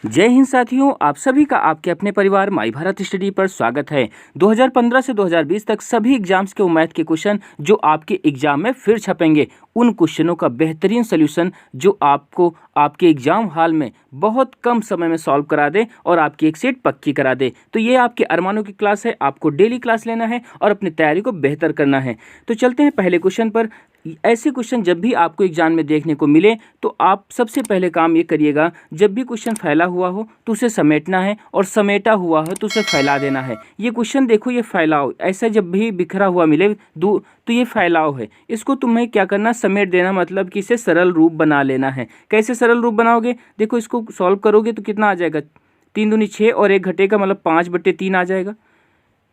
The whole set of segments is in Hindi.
जय हिंद साथियों, आप सभी का आपके अपने परिवार माई भारत स्टडी पर स्वागत है। 2015 से 2020 तक सभी एग्जाम्स के मैथ के क्वेश्चन जो आपके एग्जाम में फिर छपेंगे, उन क्वेश्चनों का बेहतरीन सॉल्यूशन जो आपको आपके एग्जाम हॉल में बहुत कम समय में सॉल्व करा दे और आपकी एक सीट पक्की करा दे। तो ये आपके अरमानों की क्लास है, आपको डेली क्लास लेना है और अपनी तैयारी को बेहतर करना है। तो चलते हैं पहले क्वेश्चन पर। ऐसे क्वेश्चन जब भी आपको एग्जाम में देखने को मिले तो आप सबसे पहले काम ये करिएगा, जब भी क्वेश्चन फैला हुआ हो तो उसे समेटना है और समेटा हुआ हो तो उसे फैला देना है। ये क्वेश्चन देखो, ये फैलाव, ऐसा जब भी बिखरा हुआ मिले तो ये फैलाव है। इसको तुम्हें क्या करना, समेट देना, मतलब कि इसे सरल रूप बना लेना है। कैसे सरल रूप बनाओगे, देखो इसको सॉल्व करोगे तो कितना आ जाएगा, 3 दूनी 6 और 1 घटेगा, मतलब 5/3 आ जाएगा।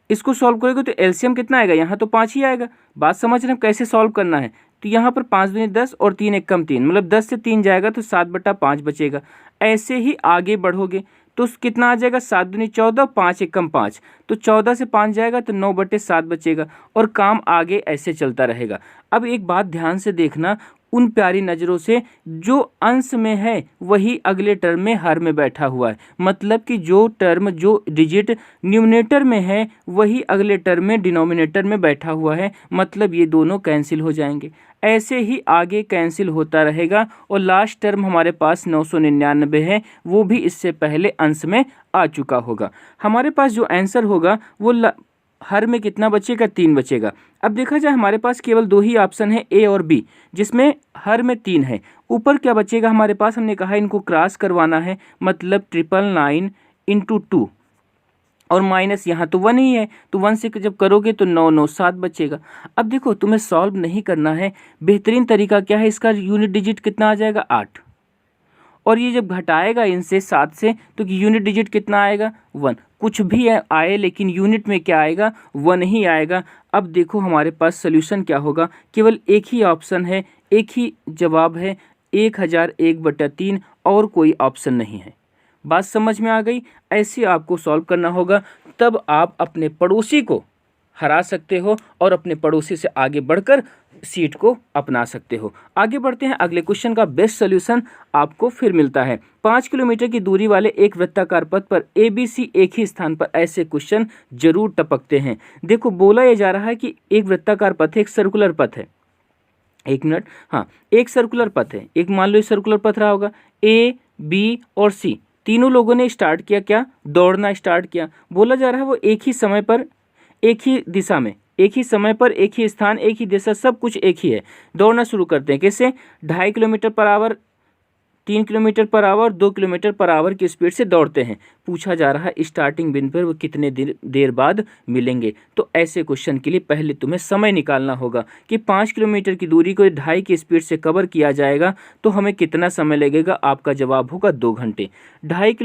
इसको सॉल्व करोगे तो एलसीएम कितना आएगा, यहाँ तो 5 ही आएगा। बात समझ रहे हैं कैसे सॉल्व करना है। तो यहाँ पर 5 दूनी 10 और 3 एक कम 3, मतलब 10 से 3 जाएगा तो 7/5 बचेगा। ऐसे ही आगे बढ़ोगे तो कितना आ जाएगा, 7 दूनी 14, 5 एक कम 5, तो 14 से 5 जाएगा तो 9/7 बचेगा और काम आगे ऐसे चलता रहेगा। अब एक बात ध्यान से देखना, उन प्यारी नज़रों से, जो अंश में है वही अगले टर्म में हर में बैठा हुआ है। मतलब कि जो टर्म, जो डिजिट न्यूमरेटर में है वही अगले टर्म में डिनोमिनेटर में बैठा हुआ है। मतलब ये दोनों कैंसिल हो जाएंगे। ऐसे ही आगे कैंसिल होता रहेगा और लास्ट टर्म हमारे पास 999 है, वो भी इससे पहले अंश में आ चुका होगा। हमारे पास जो आंसर होगा वो हर में कितना बचेगा, 3 बचेगा। अब देखा जाए हमारे पास केवल 2 ही ऑप्शन है, ए और बी, जिसमें हर में 3 है। ऊपर क्या बचेगा हमारे पास, हमने कहा इनको क्रॉस करवाना है, मतलब 999 × 2 और माइनस यहाँ तो 1 ही है, तो 1 से जब करोगे तो 997 बचेगा। अब देखो तुम्हें सॉल्व नहीं करना है, बेहतरीन तरीका क्या है, इसका यूनिट डिजिट कितना आ जाएगा, 8। और ये जब घटाएगा इनसे 7 से तो यूनिट डिजिट कितना आएगा, 1। कुछ भी आए लेकिन यूनिट में क्या आएगा, 1 ही आएगा। अब देखो हमारे पास सोल्यूशन क्या होगा, केवल एक ही ऑप्शन है, एक ही जवाब है, 1001/3 और कोई ऑप्शन नहीं है। बात समझ में आ गई। ऐसे आपको सॉल्व करना होगा, तब आप अपने पड़ोसी को हरा सकते हो और अपने पड़ोसी से आगे बढ़कर सीट को अपना सकते हो। आगे बढ़ते हैं, अगले क्वेश्चन का बेस्ट सॉल्यूशन आपको फिर मिलता है। 5 किलोमीटर की दूरी वाले एक वृत्ताकार पथ पर ABC एक ही स्थान पर ऐसे क्वेश्चन जरूर टपकते हैं। देखो बोला यह जा रहा है कि एक वृत्ताकार पथ है, एक सर्कुलर पथ है। एक मिनट, हाँ, एक सर्कुलर पथ है, एक मान लो सर्कुलर पथ रहा होगा, A, B और C तीनों लोगों ने स्टार्ट किया, क्या, दौड़ना स्टार्ट किया। बोला जा रहा है वो एक ही समय पर, एक ही दिशा में, एक ही समय पर, एक ही स्थान, एक ही दिशा, सब कुछ एक ही है। दौड़ना शुरू करते हैं कैसे, 2.5 kilometre per hour, 3 kilometre per hour, 2 kilometre per hour की स्पीड से दौड़ते हैं। पूछा जा रहा है स्टार्टिंग बिंदु पर वो कितने देर बाद मिलेंगे। तो ऐसे क्वेश्चन के लिए पहले तुम्हें समय निकालना होगा कि 5 किलोमीटर की दूरी को 2.5 की स्पीड से कवर किया जाएगा तो हमें कितना समय लगेगा। आपका जवाब होगा 2 घंटे। 5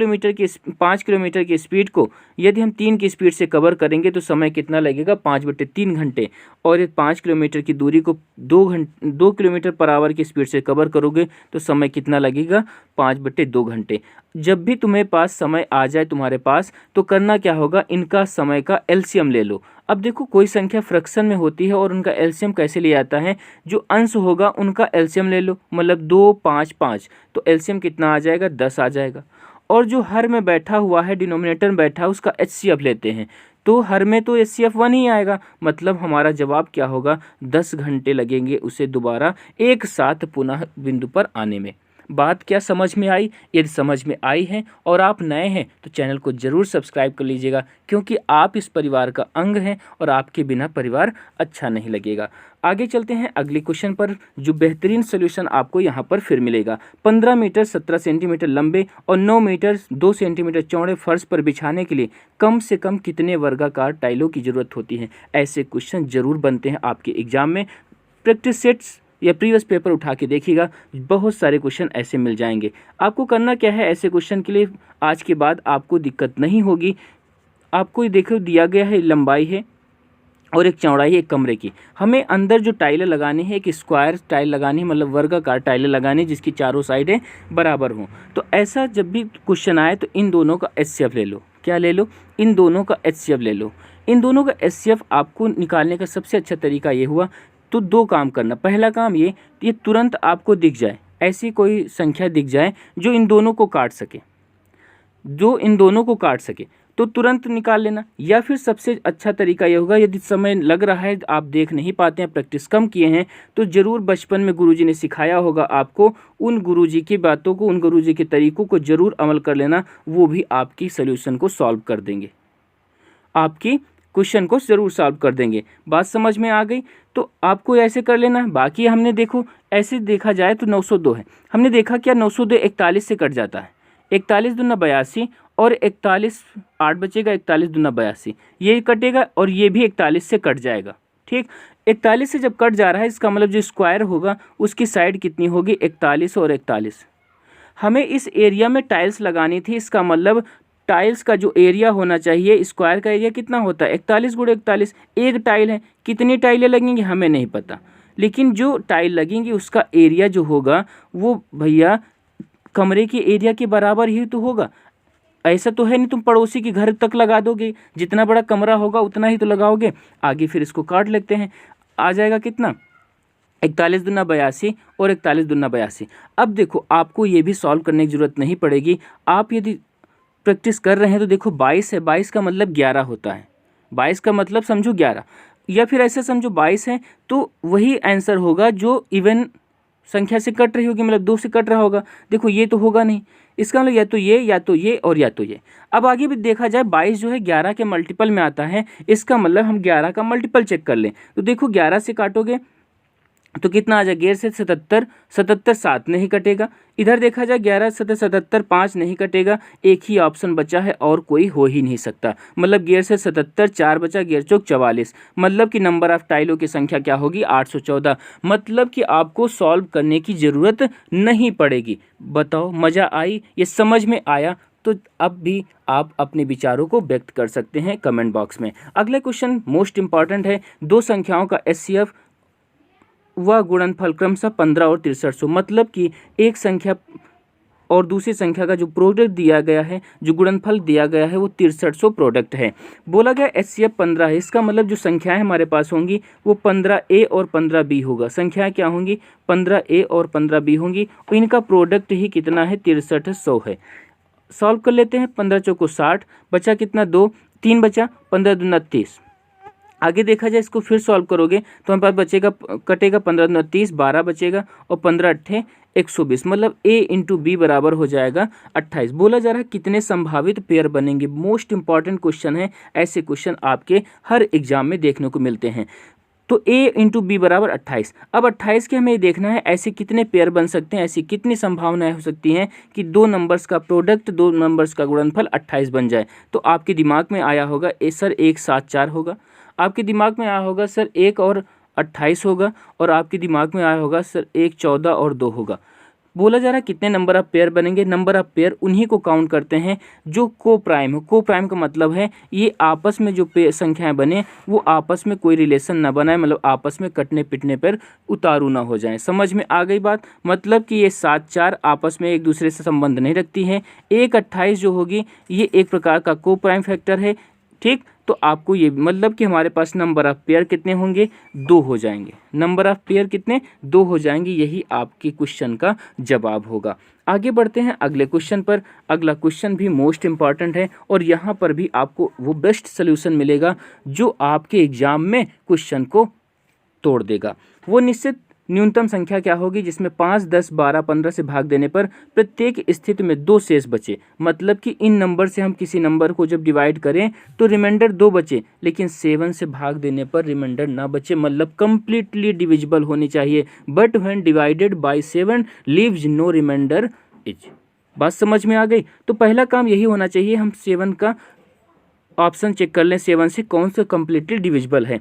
किलोमीटर की स्पीड को यदि हम 3 की स्पीड से कवर करेंगे तो समय कितना लगेगा, 5/3 घंटे। और ये 5 किलोमीटर की दूरी को 2 किलोमीटर पर आवर की स्पीड से कवर करोगे तो समय कितना लगेगा, 5/2 घंटे। जब भी तुम्हें पास समय आ जाए तुम्हारे पास तो करना क्या होगा, इनका समय का एलसीएम ले लो। अब देखो कोई संख्या फ्रैक्शन में होती है और उनका एलसीएम कैसे लिया जाता है, जो अंश होगा उनका एलसीएम ले लो, मतलब 2, 5, 5, तो एलसीएम कितना आ जाएगा, 10 आ जाएगा। और जो हर में बैठा हुआ है, डिनोमिनेटर में बैठा है, उसका एचसीएफ लेते हैं तो हर में तो एचसीएफ 1 ही आएगा। मतलब हमारा जवाब क्या होगा, 10 घंटे लगेंगे उसे दोबारा एक साथ पुनः बिंदु पर आने में। बात क्या समझ में आई? यदि समझ में आई है और आप नए हैं तो चैनल को ज़रूर सब्सक्राइब कर लीजिएगा, क्योंकि आप इस परिवार का अंग हैं और आपके बिना परिवार अच्छा नहीं लगेगा। आगे चलते हैं अगले क्वेश्चन पर, जो बेहतरीन सोल्यूशन आपको यहाँ पर फिर मिलेगा। 15 मीटर 17 सेंटीमीटर लंबे और 9 मीटर 2 सेंटीमीटर चौड़े फर्श पर बिछाने के लिए कम से कम कितने वर्गाकार टाइलों की ज़रूरत होती है। ऐसे क्वेश्चन जरूर बनते हैं आपके एग्जाम में। प्रैक्टिस सेट्स या प्रीवियस पेपर उठा के देखिएगा, बहुत सारे क्वेश्चन ऐसे मिल जाएंगे। आपको करना क्या है, ऐसे क्वेश्चन के लिए आज के बाद आपको दिक्कत नहीं होगी। आपको देखो दिया गया है, लंबाई है और एक चौड़ाई है एक कमरे की। हमें अंदर जो टाइलें लगानी है, एक स्क्वायर टाइल लगानी है, मतलब वर्गाकार टाइलें लगानी, जिसकी चारों साइडें बराबर हों। तो ऐसा जब भी क्वेश्चन आए तो इन दोनों का एचसीएफ ले लो। क्या ले लो, इन दोनों का एचसीएफ ले लो। इन दोनों का एचसीएफ आपको निकालने का सबसे अच्छा तरीका ये हुआ, तो 2 काम करना। पहला काम ये तुरंत आपको दिख जाए, ऐसी कोई संख्या दिख जाए जो इन दोनों को काट सके। जो इन दोनों को काट सके तो तुरंत निकाल लेना। या फिर सबसे अच्छा तरीका ये होगा, यदि समय लग रहा है, आप देख नहीं पाते हैं, प्रैक्टिस कम किए हैं, तो ज़रूर बचपन में गुरुजी ने सिखाया होगा आपको, उन गुरुजी की बातों को, उन गुरुजी के तरीकों को ज़रूर अमल कर लेना। वो भी आपकी सोल्यूशन को सॉल्व कर देंगे, आपकी क्वेश्चन को ज़रूर सॉल्व कर देंगे। बात समझ में आ गई? तो आपको ऐसे कर लेना है। बाकी हमने देखो, ऐसे देखा जाए तो 902 है, हमने देखा क्या 902 41 से कट जाता है, 41 दूना 82 और 41 8 बचेगा, 41 दूना 82 ये कटेगा और ये भी 41 से कट जाएगा। ठीक, 41 से जब कट जा रहा है, इसका मतलब जो स्क्वायर होगा उसकी साइड कितनी होगी, 41 और 41। हमें इस एरिया में टाइल्स लगानी थी, इसका मतलब टाइल्स का जो एरिया होना चाहिए, स्क्वायर का एरिया कितना होता है, 41 गुणे 41। एक टाइल है, कितनी टाइलें लगेंगी हमें नहीं पता, लेकिन जो टाइल लगेंगी उसका एरिया जो होगा वो भैया कमरे के एरिया के बराबर ही तो होगा। ऐसा तो है नहीं तुम पड़ोसी के घर तक लगा दोगे, जितना बड़ा कमरा होगा उतना ही तो लगाओगे। आगे फिर इसको काट लेते हैं, आ जाएगा कितना, 41 दूना 82 और 41 दूना 82। अब देखो आपको ये भी सॉल्व करने की ज़रूरत नहीं पड़ेगी। आप यदि प्रैक्टिस कर रहे हैं तो देखो 22 है, 22 का मतलब 11 होता है, 22 का मतलब समझो 11, या फिर ऐसे समझो 22 है तो वही आंसर होगा जो इवन संख्या से कट रही होगी, मतलब 2 से कट रहा होगा। देखो ये तो होगा नहीं, इसका मतलब या तो ये या तो ये और या तो ये। अब आगे भी देखा जाए 22 जो है 11 के मल्टीपल में आता है, इसका मतलब हम 11 का मल्टीपल चेक कर लें। तो देखो 11 से काटोगे तो कितना आ जाए, 11 से 77, 77 7 नहीं कटेगा। इधर देखा जाए 11 से 77 5 नहीं कटेगा, एक ही ऑप्शन बचा है और कोई हो ही नहीं सकता। मतलब 11 से 77 4 बचा, 11 चौक 44, मतलब कि नंबर ऑफ टाइलों की संख्या क्या होगी, 814। मतलब कि आपको सॉल्व करने की ज़रूरत नहीं पड़ेगी। बताओ मज़ा आई, ये समझ में आया? तो अब भी आप अपने विचारों को व्यक्त कर सकते हैं कमेंट बॉक्स में। अगला क्वेश्चन मोस्ट इंपॉर्टेंट है, दो संख्याओं का एचसीएफ वह गुणनफल क्रमशः 15 और 6300, मतलब कि एक संख्या और दूसरी संख्या का जो प्रोडक्ट दिया गया है, जो गुणनफल दिया गया है वो 6300 प्रोडक्ट है। बोला गया एचसीएफ 15 है, इसका मतलब जो संख्याएं हमारे पास होंगी वो 15A और 15B होगा। संख्याएं क्या होंगी, 15A और 15B होंगी, और इनका प्रोडक्ट ही कितना है, 6300 है। सॉल्व कर लेते हैं, 15 चौको 60, बचा कितना 2, 3 बचा, 15 दूना 30। आगे देखा जाए इसको फिर सॉल्व करोगे तो हमारे पास बचेगा, कटेगा 15 दूना 30, 12 बचेगा और 15 अट्ठे 120, मतलब A इंटू बी बराबर हो जाएगा 28। बोला जा रहा है कितने संभावित पेयर बनेंगे। मोस्ट इंपॉर्टेंट क्वेश्चन है, ऐसे क्वेश्चन आपके हर एग्जाम में देखने को मिलते हैं। तो A इंटू बी बराबर 28। अब 28 के हमें देखना है ऐसे कितने पेयर बन सकते हैं, ऐसी कितनी संभावनाएं हो सकती हैं कि दो नंबर्स का प्रोडक्ट, दो नंबर्स का गुणनफल 28 बन जाए। तो आपके दिमाग में आया होगा सर 1 7 4 होगा, आपके दिमाग में आया होगा सर 1 और 28 होगा, और आपके दिमाग में आया होगा सर 1 14 और 2 होगा। बोला जा रहा है कितने नंबर ऑफ पेयर बनेंगे। नंबर ऑफ पेयर उन्हीं को काउंट करते हैं जो को प्राइम हो। को प्राइम का मतलब है ये आपस में जो संख्याएं बने वो आपस में कोई रिलेशन ना बनाए, मतलब आपस में कटने पिटने पर उतारू ना हो जाए। समझ में आ गई बात? मतलब कि ये 7 4 आपस में एक दूसरे से संबंध नहीं रखती है। 1 28 जो होगी ये एक प्रकार का को प्राइम फैक्टर है। ठीक, तो आपको ये मतलब कि हमारे पास नंबर ऑफ पेयर कितने होंगे, 2 हो जाएंगे। नंबर ऑफ पेयर कितने, 2 हो जाएंगे। यही आपके क्वेश्चन का जवाब होगा। आगे बढ़ते हैं अगले क्वेश्चन पर। अगला क्वेश्चन भी मोस्ट इंपॉर्टेंट है और यहाँ पर भी आपको वो बेस्ट सोल्यूशन मिलेगा जो आपके एग्जाम में क्वेश्चन को तोड़ देगा। वो निश्चित न्यूनतम संख्या क्या होगी जिसमें 5 10 12 15 से भाग देने पर प्रत्येक स्थिति में 2 शेष बचे। मतलब कि इन नंबर से हम किसी नंबर को जब डिवाइड करें तो रिमाइंडर 2 बचे, लेकिन 7 से भाग देने पर रिमाइंडर ना बचे, मतलब कंप्लीटली डिविजिबल होनी चाहिए। But when divided by 7 leaves no remainder is. बात समझ में आ गई? तो पहला काम यही होना चाहिए, हम 7 का ऑप्शन चेक कर लें, 7 से कौन सा कंप्लीटली डिविजिबल है।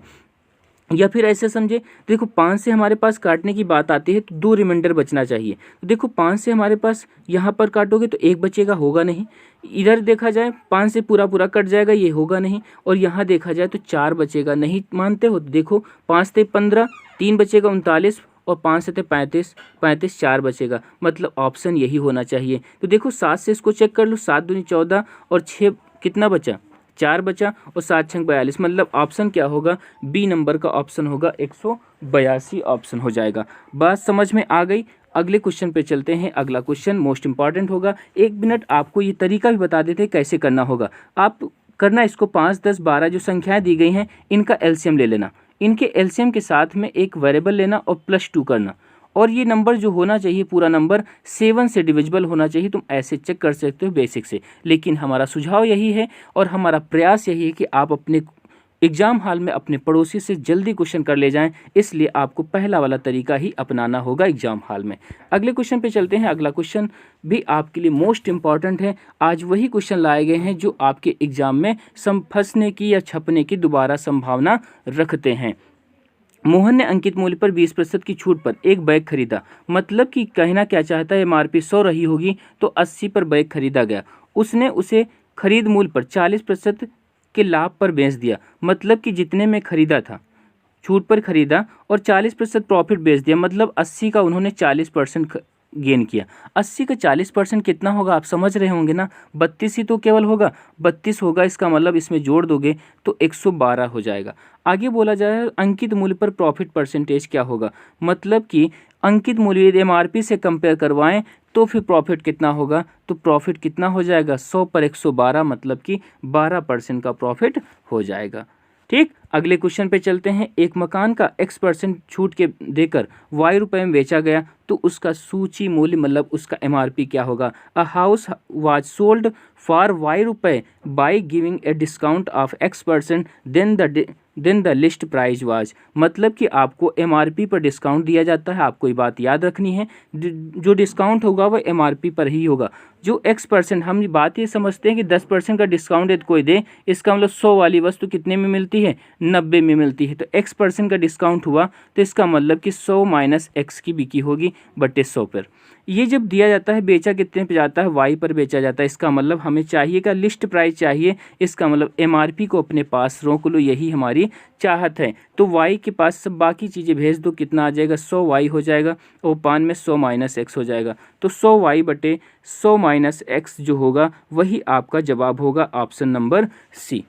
या फिर ऐसे समझे, देखो 5 से हमारे पास काटने की बात आती है तो 2 रिमाइंडर बचना चाहिए। तो देखो 5 से हमारे पास यहाँ पर काटोगे तो 1 बचेगा, होगा नहीं। इधर देखा जाए 5 से पूरा पूरा कट जाएगा, ये होगा नहीं। और यहाँ देखा जाए तो 4 बचेगा, नहीं मानते हो? देखो 5 से 15, 3 बचेगा 39 और 5 से 35, 35 4 बचेगा, मतलब ऑप्शन यही होना चाहिए। तो देखो 7 से इसको चेक कर लो, 7 दूनी 14 और 6 कितना बचा, 4 बचा और 7 छंग 42, मतलब ऑप्शन क्या होगा, बी नंबर का ऑप्शन होगा 182 ऑप्शन हो जाएगा। बात समझ में आ गई। अगले क्वेश्चन पे चलते हैं। अगला क्वेश्चन मोस्ट इंपॉर्टेंट होगा। 1 मिनट आपको ये तरीका भी बता देते हैं कैसे करना होगा। आप करना इसको 5, 10, 12 जो संख्याएं दी गई हैं इनका एलसीएम ले लेना, इनके एलसीएम के साथ में एक वेरिएबल लेना और +2 करना, और ये नंबर जो होना चाहिए पूरा नंबर 7 से डिविजिबल होना चाहिए। तुम ऐसे चेक कर सकते हो बेसिक से, लेकिन हमारा सुझाव यही है और हमारा प्रयास यही है कि आप अपने एग्जाम हॉल में अपने पड़ोसी से जल्दी क्वेश्चन कर ले जाएं, इसलिए आपको पहला वाला तरीका ही अपनाना होगा एग्जाम हॉल में। अगले क्वेश्चन पे चलते हैं। अगला क्वेश्चन भी आपके लिए मोस्ट इंपॉर्टेंट है। आज वही क्वेश्चन लाए गए हैं जो आपके एग्जाम में फंसने की या छपने की दोबारा संभावना रखते हैं। मोहन ने अंकित मूल्य पर 20% की छूट पर एक बैग खरीदा, मतलब कि कहना क्या चाहता है, एमआरपी 100 रही होगी तो 80 पर बैग खरीदा गया। उसने उसे खरीद मूल्य पर 40% के लाभ पर बेच दिया, मतलब कि जितने में खरीदा था छूट पर खरीदा और 40% प्रॉफिट बेच दिया, मतलब 80 का उन्होंने 40% गेन किया। 80 का 40% कितना होगा आप समझ रहे होंगे ना, 32 ही तो केवल होगा, 32 होगा। इसका मतलब इसमें जोड़ दोगे तो 112 हो जाएगा। आगे बोला जाए अंकित मूल्य पर प्रॉफिट परसेंटेज क्या होगा, मतलब कि अंकित मूल्य यदि एमआरपी से कंपेयर करवाएं तो फिर प्रॉफिट कितना होगा, तो प्रॉफिट कितना हो जाएगा 100 पर 112, मतलब कि 12% का प्रॉफिट हो जाएगा। ठीक, अगले क्वेश्चन पे चलते हैं। एक मकान का X% छूट के देकर Y रुपए में बेचा गया तो उसका सूची मूल्य मतलब उसका एमआरपी क्या होगा। A house was sold for Y रुपए by giving a discount of X%, then the list price was, मतलब कि आपको एमआरपी पर डिस्काउंट दिया जाता है। आपको ये बात याद रखनी है, जो डिस्काउंट होगा वह एमआरपी पर ही होगा। जो X%, हम बात ये समझते हैं कि 10% का डिस्काउंट यदि कोई दे, इसका मतलब 100 वाली वस्तु कितने में मिलती है, 90 में मिलती है। तो X% का डिस्काउंट हुआ तो इसका मतलब कि 100 माइनस X की बिकी होगी बटे 100 पर। ये जब दिया जाता है बेचा कितने पे जाता है, Y पर बेचा जाता है। इसका मतलब हमें चाहिए का लिस्ट प्राइस चाहिए, इसका मतलब एमआरपी को अपने पास रोक लो, यही हमारी चाहत है। तो Y के पास सब बाकी चीज़ें भेज दो, कितना आ जाएगा 100Y हो जाएगा और 5 में 100 माइनस X हो जाएगा। तो 100Y बटे 100 माइनस X जो होगा वही आपका जवाब होगा, ऑप्शन नंबर सी।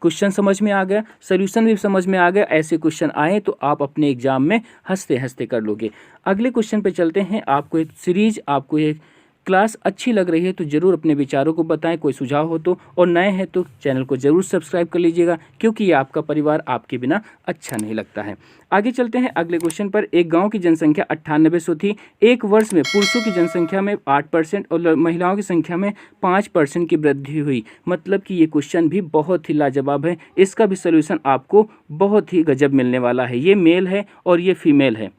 क्वेश्चन समझ में आ गया, सॉल्यूशन भी समझ में आ गया। ऐसे क्वेश्चन आए तो आप अपने एग्जाम में हंसते हंसते कर लोगे। अगले क्वेश्चन पे चलते हैं। आपको एक सीरीज, आपको एक क्लास अच्छी लग रही है तो ज़रूर अपने विचारों को बताएं, कोई सुझाव हो तो, और नए हैं तो चैनल को ज़रूर सब्सक्राइब कर लीजिएगा, क्योंकि ये आपका परिवार आपके बिना अच्छा नहीं लगता है। आगे चलते हैं अगले क्वेश्चन पर। एक गांव की जनसंख्या 9800 थी। एक वर्ष में पुरुषों की जनसंख्या में 8% और महिलाओं की संख्या में 5% की वृद्धि हुई, मतलब कि ये क्वेश्चन भी बहुत ही लाजवाब है। इसका भी सोल्यूशन आपको बहुत ही गजब मिलने वाला है। ये मेल है और ये फीमेल है।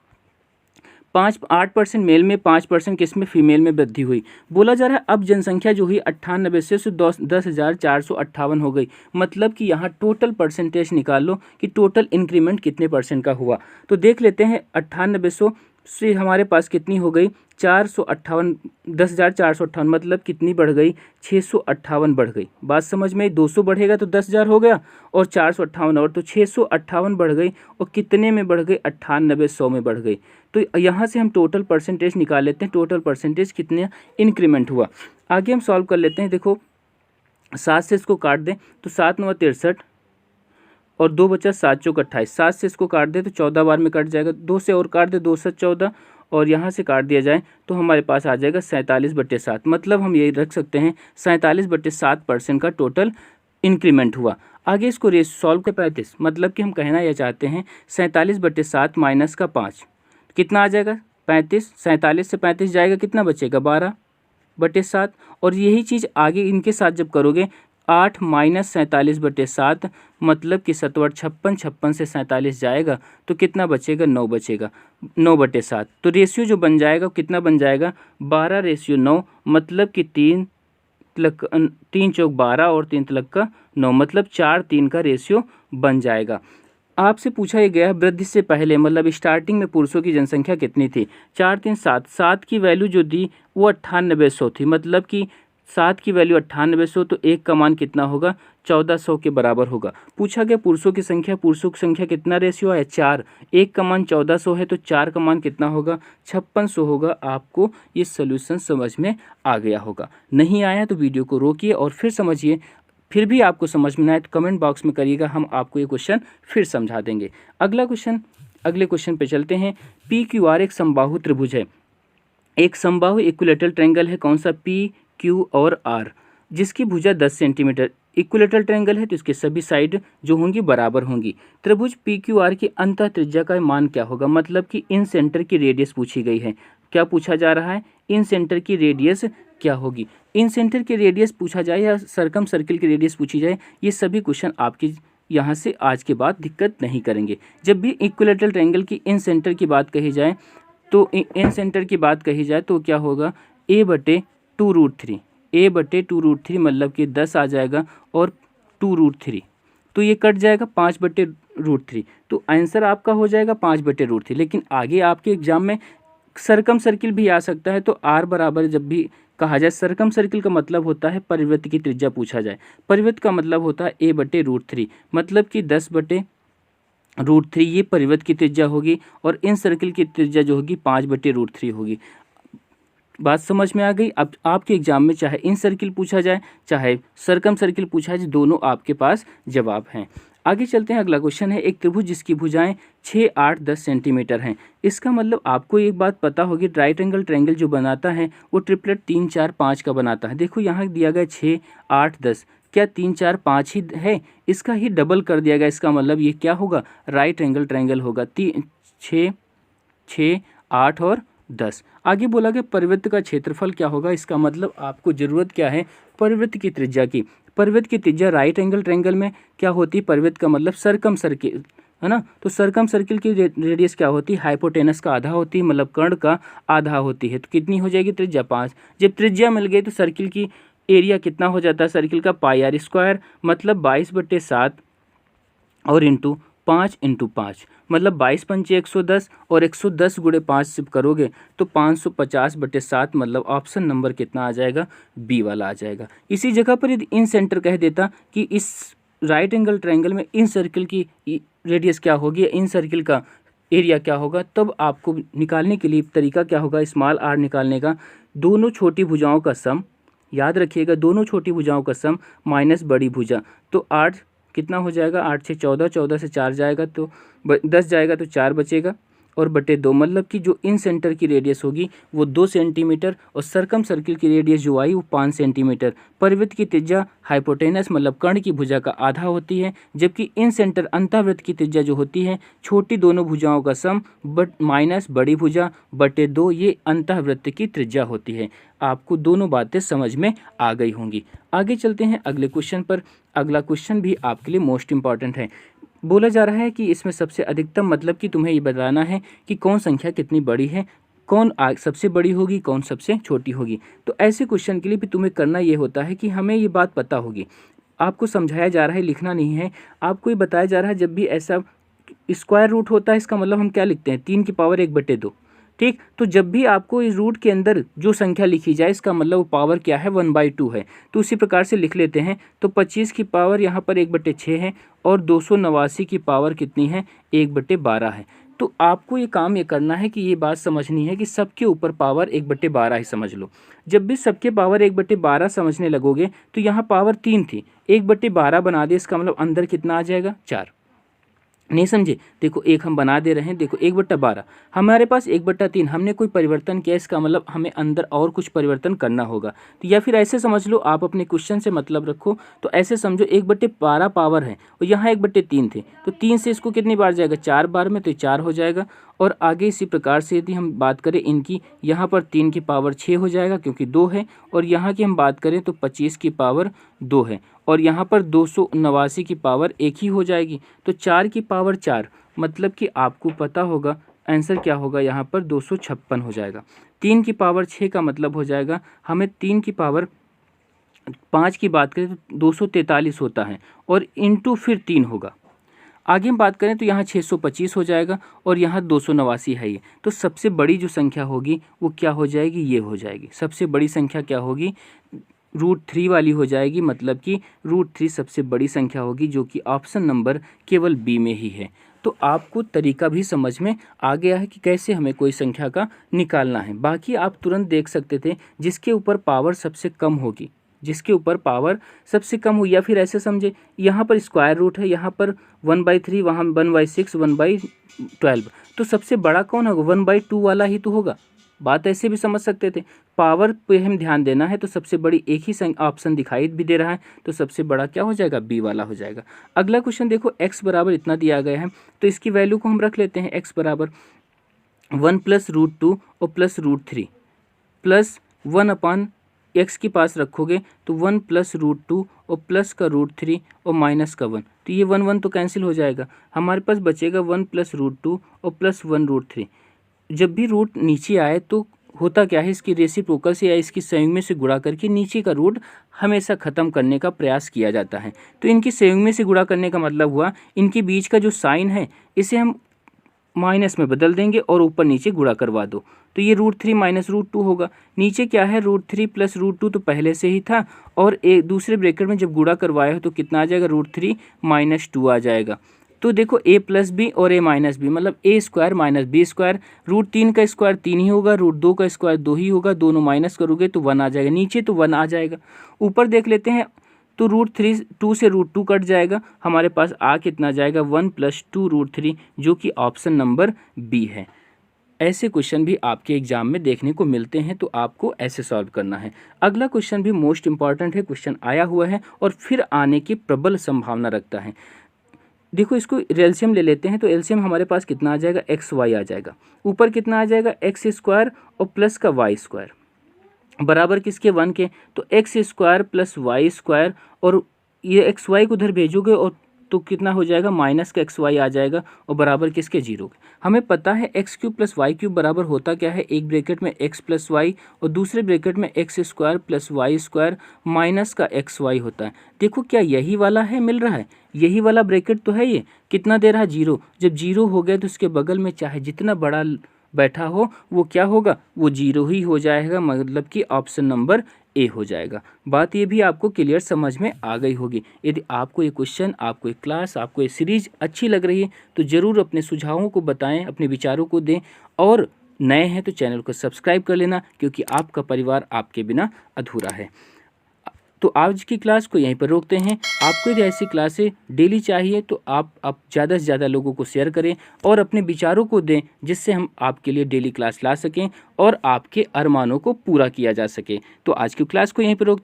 8% मेल में, 5% किस में, फीमेल में वृद्धि हुई। बोला जा रहा है अब जनसंख्या जो हुई 98 से 10,458 हो गई, मतलब कि यहाँ टोटल परसेंटेज निकाल लो कि टोटल इंक्रीमेंट कितने परसेंट का हुआ। तो देख लेते हैं 9800 से हमारे पास कितनी हो गई 458, 10,458, मतलब कितनी बढ़ गई 658 बढ़ गई। बात समझ में, 200 बढ़ेगा तो 10,000 हो गया और 458 और तो 658 बढ़ गई और कितने में बढ़ गई 9800 में बढ़ गई। तो यहाँ से हम टोटल परसेंटेज निकाल लेते हैं, टोटल परसेंटेज कितने इंक्रीमेंट हुआ। आगे हम सॉल्व कर लेते हैं। देखो 7 से इसको काट दें तो 7 9 63 और 2 बचा 7 चौक 28। 7 से इसको काट दे तो 14 बार में कट जाएगा। 2 से और काट दे, 2 7 14 और यहाँ से काट दिया जाए तो हमारे पास आ जाएगा 47/7, मतलब हम यही रख सकते हैं 47/7% का टोटल इंक्रीमेंट हुआ। आगे इसको रेस सॉल्व के 35, मतलब कि हम कहना यह चाहते हैं 47/7 माइनस का 5 कितना आ जाएगा 35। 47 से 35 जाएगा, कितना बचेगा 12/7। और यही चीज़ आगे इनके साथ जब करोगे 8 माइनस 47/7, मतलब कि 7 56, 56 से 47 जाएगा तो कितना बचेगा 9 बचेगा, 9/7। तो रेशियो जो बन जाएगा कितना बन जाएगा 12:9, मतलब कि 3 चौक 12 और 3 तिलक का 9, मतलब 4:3 का रेशियो बन जाएगा। आपसे पूछा गया है वृद्धि से पहले, मतलब स्टार्टिंग में पुरुषों की जनसंख्या कितनी थी। 4 3 7, 7 की वैल्यू जो दी वो 9800 थी, मतलब कि 7 की वैल्यू 9800, तो 1 का मान कितना होगा 1400 के बराबर होगा। पूछा गया पुरुषों की संख्या कितना रेशियो है 4, 1 का मान 1400 है तो 4 का मान कितना होगा 5600 होगा। आपको ये सोल्यूशन समझ में आ गया होगा। नहीं आया तो वीडियो को रोकिए और फिर समझिए। फिर भी आपको समझ में ना आए तो कमेंट बॉक्स में करिएगा, हम आपको ये क्वेश्चन फिर समझा देंगे। अगले क्वेश्चन पे चलते हैं। पी क्यू आर एक समबाहु त्रिभुज है। एक समबाहु इक्विलेटरल ट्रायंगल है, कौन सा? पी क्यू और आर, जिसकी भुजा 10 सेंटीमीटर। इक्विलेटरल ट्रायंगल है तो इसके सभी साइड जो होंगी बराबर होंगी। त्रिभुज पी क्यू आर की अंतः त्रिज्या का मान क्या होगा? मतलब कि इन सेंटर की रेडियस पूछी गई है। क्या पूछा जा रहा है? इन सेंटर की रेडियस क्या होगी? इन सेंटर की रेडियस पूछा जाए या सरकम सर्किल की रेडियस पूछी जाए, ये सभी क्वेश्चन आपके यहाँ से आज के बाद दिक्कत नहीं करेंगे। जब भी इक्विलेटरल ट्रायंगल की इन सेंटर की बात कही जाए तो इन सेंटर की बात कही जाए तो क्या होगा? a/2√3, a/2√3 मतलब कि 10 आ जाएगा और 2√3, तो ये कट जाएगा 5/√3, तो आंसर आपका हो जाएगा 5/√3। लेकिन आगे आपके एग्जाम में सरकम सर्किल भी आ सकता है, तो r बराबर जब भी कहा जाए, सरकम सर्किल का मतलब होता है परिवृत्त की त्रिज्या पूछा जाए। परिवृत्त का मतलब होता है a/√3, मतलब कि 10/√3 ये परिवृत्त की त्रिज्या होगी और इन सर्किल की त्रिज्या जो होगी 5/√3 होगी। बात समझ में आ गई? अब आपके एग्जाम में चाहे इन सर्किल पूछा जाए चाहे सरकम सर्किल पूछा जाए, दोनों आपके पास जवाब हैं। आगे चलते हैं। अगला क्वेश्चन है। एक त्रिभुज जिसकी भुजाएं 6, 8, 10 सेंटीमीटर हैं। इसका मतलब आपको एक बात पता होगी, राइट एंगल ट्रायंगल जो बनाता है वो ट्रिपलेट 3, 4, 5 का बनाता है। देखो यहाँ दिया गया 6, 8, 10, क्या 3, 4, 5 ही है? इसका ही डबल कर दिया गया। इसका मतलब ये क्या होगा? राइट एंगल ट्रायंगल होगा। 6, 8 और 10। आगे बोला गया परिवृत्त का क्षेत्रफल क्या होगा? इसका मतलब आपको ज़रूरत क्या है? परिवृत्त की त्रिज्या की। परिवृत्त की त्रिज्या राइट एंगल ट्रायंगल में क्या होती है? परिवृत्त का मतलब सरकम सर्किल, है ना? तो सरकम सर्किल की रेडियस क्या होती है? हाइपोटेनस का आधा होती है, मतलब कर्ण का आधा होती है। तो कितनी हो जाएगी त्रिज्या? 5। जब त्रिज्या मिल गई तो सर्किल की एरिया कितना हो जाता है? सर्किल का πr², मतलब 22/7 और इंटू 5 × 5, मतलब 22 पंचे 110 और 110 × 5 सिर्फ करोगे तो 550/7, मतलब ऑप्शन नंबर कितना आ जाएगा? बी वाला आ जाएगा। इसी जगह पर यदि इन सेंटर कह देता कि इस राइट एंगल ट्रायंगल में इन सर्किल की रेडियस क्या होगी, इन सर्किल का एरिया क्या होगा, तब आपको निकालने के लिए तरीका क्या होगा स्मॉल r निकालने का? दोनों छोटी भुजाओं का सम, याद रखिएगा, दोनों छोटी भुजाओं का सम माइनस बड़ी भुजा। तो 8 कितना हो जाएगा? 8 से 14, 14 से 4 जाएगा तो 10 जाएगा तो 4 बचेगा और बटे 2, मतलब कि जो इन सेंटर की रेडियस होगी वो 2 सेंटीमीटर और सरकम सर्किल की रेडियस जो आई वो 5 सेंटीमीटर। परिवृत्त की त्रिज्या हाइपोटेनस मतलब कर्ण की भुजा का आधा होती है, जबकि इन सेंटर अंतःवृत्त की त्रिज्या जो होती है छोटी दोनों भुजाओं का सम माइनस बड़ी भुजा बटे 2, ये अंतःवृत्त की त्रिज्या होती है। आपको दोनों बातें समझ में आ गई होंगी। आगे चलते हैं अगले क्वेश्चन पर। अगला क्वेश्चन भी आपके लिए मोस्ट इंपॉर्टेंट है। बोला जा रहा है कि इसमें सबसे अधिकतम, मतलब कि तुम्हें ये बताना है कि कौन संख्या कितनी बड़ी है, कौन सबसे बड़ी होगी, कौन सबसे छोटी होगी। तो ऐसे क्वेश्चन के लिए भी तुम्हें करना ये होता है कि हमें ये बात पता होगी। आपको समझाया जा रहा है, लिखना नहीं है, आपको ये बताया जा रहा है जब भी ऐसा स्क्वायर रूट होता है इसका मतलब हम क्या लिखते हैं? 3 की पावर 1/2। ठीक, तो जब भी आपको इस रूट के अंदर जो संख्या लिखी जाए इसका मतलब वो पावर क्या है? 1/2 है। तो उसी प्रकार से लिख लेते हैं। तो 25 की पावर यहाँ पर 1/6 है और 289 की पावर कितनी है? 1/12 है। तो आपको ये काम ये करना है कि ये बात समझनी है कि सबके ऊपर पावर 1/12 ही समझ लो। जब भी सबके पावर 1/12 समझने लगोगे तो यहाँ पावर 3 थी, 1/12 बना दे, इसका मतलब अंदर कितना आ जाएगा? 4। नहीं समझे? देखो एक हम बना दे रहे हैं, देखो 1/12 हमारे पास 1/3, हमने कोई परिवर्तन किया, इसका मतलब हमें अंदर और कुछ परिवर्तन करना होगा। तो या फिर ऐसे समझ लो, आप अपने क्वेश्चन से मतलब रखो, तो ऐसे समझो 1/12 पावर है और यहाँ 1/3 थे, तो 3 से इसको कितनी बार जाएगा? 4 बार में, तो 4 हो जाएगा। और आगे इसी प्रकार से यदि हम बात करें इनकी, यहाँ पर 3 की पावर 6 हो जाएगा क्योंकि 2 है, और यहाँ की हम बात करें तो 25 की पावर 2 है, और यहाँ पर 289 की पावर 1 ही हो जाएगी। तो 4 की पावर 4, मतलब कि आपको पता होगा आंसर क्या होगा? यहाँ पर 256 हो जाएगा। 3 की पावर 6 का मतलब हो जाएगा, हमें 3 की पावर 5 की बात करें तो 243 होता है और इंटू फिर 3 होगा। आगे हम बात करें तो यहाँ 625 हो जाएगा और यहाँ 289 है ये। तो सबसे बड़ी जो संख्या होगी वो क्या हो जाएगी? ये हो जाएगी। सबसे बड़ी संख्या क्या होगी? √3 वाली हो जाएगी, मतलब कि √3 सबसे बड़ी संख्या होगी, जो कि ऑप्शन नंबर केवल बी में ही है। तो आपको तरीका भी समझ में आ गया है कि कैसे हमें कोई संख्या का निकालना है। बाकी आप तुरंत देख सकते थे जिसके ऊपर पावर सबसे कम होगी, जिसके ऊपर पावर सबसे कम हो, या फिर ऐसे समझे यहाँ पर स्क्वायर रूट है, यहाँ पर 1/3, वहाँ 1/6, 1/12, तो सबसे बड़ा कौन होगा? 1/2 वाला ही तो होगा। बात ऐसे भी समझ सकते थे। पावर पे हम ध्यान देना है तो सबसे बड़ी एक ही ऑप्शन दिखाई भी दे रहा है, तो सबसे बड़ा क्या हो जाएगा? बी वाला हो जाएगा। अगला क्वेश्चन देखो, x बराबर इतना दिया गया है, तो इसकी वैल्यू को हम रख लेते हैं। x बराबर 1 + √2 और प्लस √3 प्लस 1/x के पास रखोगे तो 1 + √2 और प्लस का √3 और माइनस का 1, तो ये 1 तो कैंसिल हो जाएगा। हमारे पास बचेगा 1 + √2 और प्लस 1 √3। जब भी रूट नीचे आए तो होता क्या है, इसकी रेसिप्रोकल से या इसकी संयुग्मी से गुणा करके नीचे का रूट हमेशा ख़त्म करने का प्रयास किया जाता है। तो इनकी संयुग्मी से गुणा करने का मतलब हुआ इनके बीच का जो साइन है इसे हम माइनस में बदल देंगे और ऊपर नीचे गुणा करवा दो, तो ये √3 - √2 होगा। नीचे क्या है? √3 + √2 तो पहले से ही था, और एक दूसरे ब्रैकेट में जब गुणा करवाया हो तो कितना आ जाएगा? √3 - 2 आ जाएगा। तो देखो a + b और a - b मतलब a² - b²। √3 का स्क्वायर 3 ही होगा, √2 का स्क्वायर 2 ही होगा, दोनों माइनस करोगे तो 1 आ जाएगा, नीचे तो 1 आ जाएगा। ऊपर देख लेते हैं तो √3 2 से √2 कट जाएगा, हमारे पास आ कितना जाएगा? 1 + 2 √3, जो कि ऑप्शन नंबर बी है। ऐसे क्वेश्चन भी आपके एग्जाम में देखने को मिलते हैं, तो आपको ऐसे सॉल्व करना है। अगला क्वेश्चन भी मोस्ट इंपॉर्टेंट है, क्वेश्चन आया हुआ है और फिर आने की प्रबल संभावना रखता है। देखो इसको एलसीएम ले लेते हैं, तो एलसीएम हमारे पास कितना आ जाएगा? XY आ जाएगा। ऊपर कितना आ जाएगा? x² और प्लस का y² बराबर किसके? 1 के। तो x² + y² और ये xy को उधर भेजोगे और तो कितना हो जाएगा? माइनस का xy आ जाएगा और बराबर किसके? 0 के। हमें पता है x³ + y³ बराबर होता क्या है? एक ब्रैकेट में x + y और दूसरे ब्रैकेट में x² + y² माइनस का xy होता है। देखो क्या यही वाला है? मिल रहा है, यही वाला ब्रैकेट तो है ये। कितना दे रहा है? 0। जब 0 हो गया तो उसके बगल में चाहे जितना बड़ा बैठा हो वो क्या होगा? वो 0 ही हो जाएगा, मतलब कि ऑप्शन नंबर ए हो जाएगा। बात ये भी आपको क्लियर समझ में आ गई होगी। यदि आपको ये क्वेश्चन, आपको ये क्लास, आपको ये सीरीज अच्छी लग रही है तो ज़रूर अपने सुझावों को बताएं, अपने विचारों को दें, और नए हैं तो चैनल को सब्सक्राइब कर लेना, क्योंकि आपका परिवार आपके बिना अधूरा है। तो आज की क्लास को यहीं पर रोकते हैं। आपको यदि ऐसी क्लासें डेली चाहिए तो आप ज़्यादा से ज़्यादा लोगों को शेयर करें और अपने विचारों को दें, जिससे हम आपके लिए डेली क्लास ला सकें और आपके अरमानों को पूरा किया जा सके। तो आज की क्लास को यहीं पर रोकते हैं।